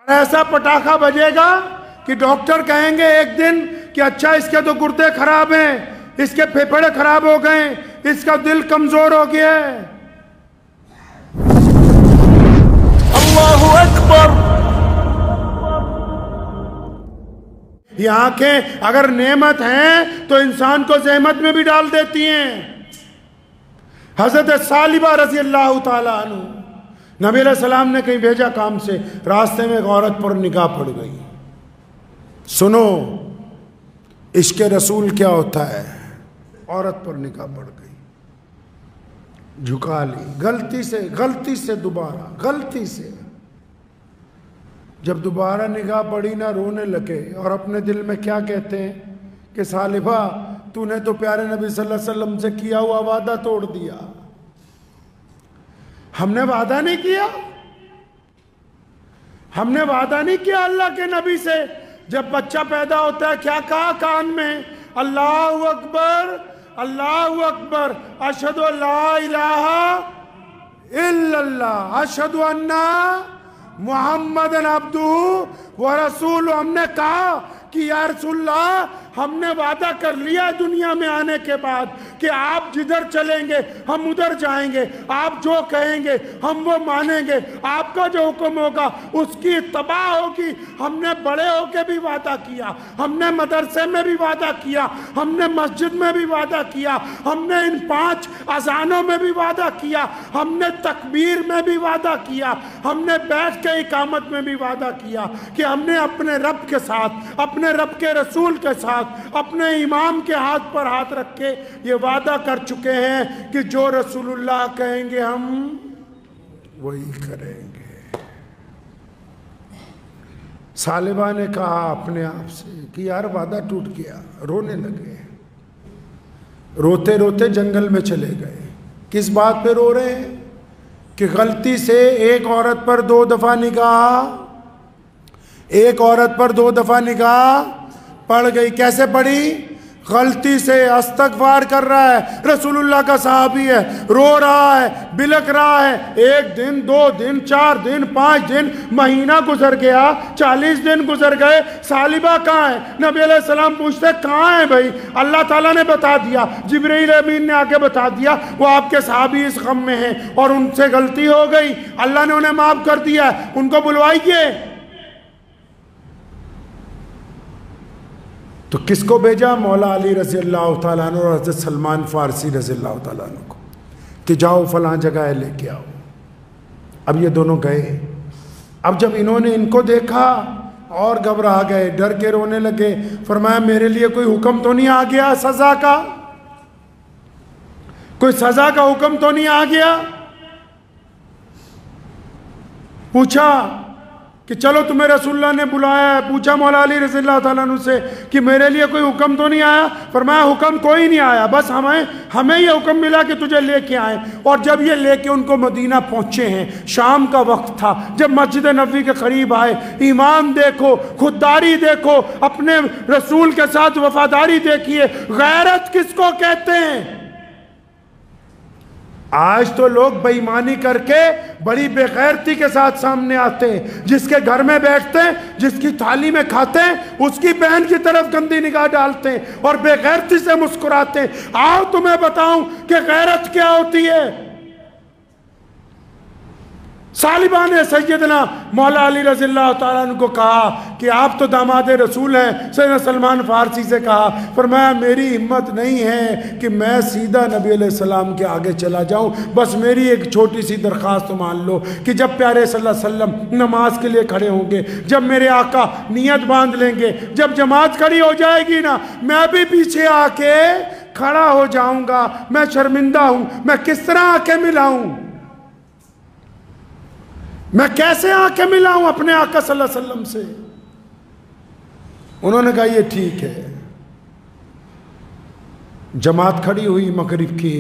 اور ایسا پٹاخہ بجے گا کہ ڈاکٹر کہیں گے ایک دن کہ اچھا اس کے تو گردے خراب ہیں، اس کے پھیپھڑے خراب ہو گئے، اس کا دل کمزور ہو گیا ہے۔ اللہ اکبر۔ یہ آنکھیں اگر نعمت ہیں تو انسان کو زحمت میں بھی ڈال دیتی ہیں۔ حضرت ثعلبہ رضی اللہ تعالیٰ عنہ، نبی علیہ السلام نے کہیں بھیجا کام سے، راستے میں ایک عورت پر نگاہ پڑ گئی۔ سنو عشق رسول کیا ہوتا ہے۔ عورت پر نگاہ پڑ گئی، جھکا لی، غلطی سے دوبارہ، غلطی سے۔ جب دوبارہ نگاہ پڑی نہ، رونے لگے اور اپنے دل میں کیا کہتے ہیں کہ ثعلبہ تو نے تو پیارے نبی صلی اللہ علیہ وسلم سے کیا ہوا وعدہ توڑ دیا۔ ہم نے وعدہ نہیں کیا، ہم نے وعدہ نہیں کیا اللہ کے نبی سے۔ جب بچہ پیدا ہوتا ہے کیا کہا کان میں؟ اللہ اکبر، اللہ اکبر، اشہد ان لا الہ الا اللہ، اشہد ان محمد عبدہ و رسول۔ ہم نے کہا کہ یا رسول اللہ ہم نے وعدہ کر لیا دنیا میں آنے کے بعد کہ آپ جدھر چلیں گے ہم ادھر جائیں گے، آپ جو کہیں گے ہم وہ مانیں گے، آپ کا جو حکم ہوگا اس کی اتباع ہوگی۔ ہم نے بڑے ہو کے بھی وعدہ کیا، ہم نے مدرسے میں بھی وعدہ کیا، ہم نے مسجد میں بھی وعدہ کیا، ہم نے ان 5 اذانوں میں بھی وعدہ کیا، ہم نے تکبیر میں بھی وعدہ کیا، ہم نے بیٹھ کے اقامت میں بھی وعدہ کیا کہ ہم نے اپنے رب کے ساتھ، اپنے رب کے رسول کے ساتھ، اپنے امام کے ہاتھ پر ہاتھ رکھ کے یہ وعدہ کر چکے ہیں کہ جو رسول اللہ کہیں گے ہم وہی کریں گے۔ ثعلبہ نے کہا اپنے آپ سے کہ یار وعدہ ٹوٹ گیا، رونے لگے، روتے روتے جنگل میں چلے گئے۔ کس بات پہ رو رہے ہیں؟ کہ غلطی سے ایک عورت پر 2 دفعہ نگاہ، ایک عورت پر 2 دفعہ نگاہ پڑ گئی۔ کیسے پڑی؟ غلطی سے استغفار کر رہا ہے، رسول اللہ کا صحابی ہے، رو رہا ہے، بلک رہا ہے۔ 1 دن 2 دن 4 دن 5 دن، مہینہ گزر گیا، 40 دن گزر گئے، ثعلبہ کہاں ہے؟ نبی علیہ السلام پوچھتے کہاں ہے بھائی؟ اللہ تعالیٰ نے بتا دیا، جبرائیل امین نے آ کے بتا دیا وہ آپ کے صحابی اس غم میں ہیں اور ان سے غلطی ہو گئی، اللہ نے انہیں معاف کر دیا، ان کو بلوائیے۔ تو کس کو بھیجا؟ مولا علی رضی اللہ تعالیٰ عنہ اور حضرت سلمان فارسی رضی اللہ تعالیٰ عنہ کو کہ جاؤ فلاں جگہ لے کے آؤ۔ اب یہ دونوں گئے۔ اب جب انہوں نے ان کو دیکھا اور گھبرا گئے، ڈر کے رونے لگے۔ فرمایا میرے لیے کوئی حکم تو نہیں آ گیا سزا کا؟ کوئی سزا کا حکم تو نہیں آ گیا؟ پوچھا کہ چلو تمہیں رسول اللہ نے بلایا ہے۔ پوچھا مولا علی رضی اللہ تعالیٰ عنہ سے کہ میرے لیے کوئی حکم تو نہیں آیا؟ فرمایا حکم کوئی نہیں آیا، بس ہمیں یہ حکم ملا کہ تجھے لے کے آئیں۔ اور جب یہ لے کے ان کو مدینہ پہنچے ہیں، شام کا وقت تھا، جب مسجد نبوی کے قریب آئے، ایمان دیکھو، خودداری دیکھو، اپنے رسول کے ساتھ وفاداری دیکھیے۔ غیرت کس کو کہتے ہیں؟ آج تو لوگ بے ایمانی کر کے بڑی بے غیرتی کے ساتھ سامنے آتے ہیں، جس کے گھر میں بیٹھتے ہیں، جس کی تھالی میں کھاتے ہیں، اس کی بہن کی طرف گندی نگاہ ڈالتے ہیں اور بے غیرتی سے مسکراتے ہیں۔ آؤ تمہیں بتاؤں کہ غیرت کیا ہوتی ہے۔ ثعلبہ نے سیدنا مولا علی رضی اللہ تعالیٰ عنہ کو کہا کہ آپ تو داماد رسول ہیں۔ سیدنا سلمان فارسی سے کہا، فرمایا میری ہمت نہیں ہے کہ میں سیدھا نبی علیہ السلام کے آگے چلا جاؤں، بس میری ایک چھوٹی سی درخواست مان لو کہ جب پیارے صلی اللہ علیہ وسلم نماز کے لیے کھڑے ہوں گے، جب میرے آقا نیت باندھ لیں گے، جب جماعت کھڑی ہو جائے گی نا، میں بھی پیچھے آ کے کھڑا ہو جاؤں گا۔ میں شرمندہ ہوں، میں کس طرح آ کے ملاؤں؟ میں کیسے آ کے ملا ہوں اپنے آقا صلی اللہ علیہ وسلم سے؟ انہوں نے کہا یہ ٹھیک ہے۔ جماعت کھڑی ہوئی مغرب کی،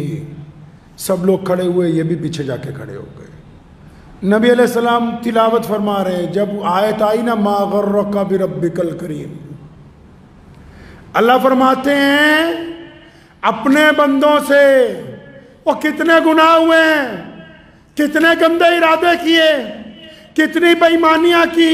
سب لوگ کھڑے ہوئے، یہ بھی پیچھے جا کے کھڑے ہو گئے۔ نبی علیہ السلام تلاوت فرما رہے ہیں، جب آیت آئی نا ما غرک بربک الکریم، اللہ فرماتے ہیں اپنے بندوں سے وہ کتنے گناہ ہوئے ہیں، کتنے گندے ارادے کیے، کتنی بے ایمانیاں کی،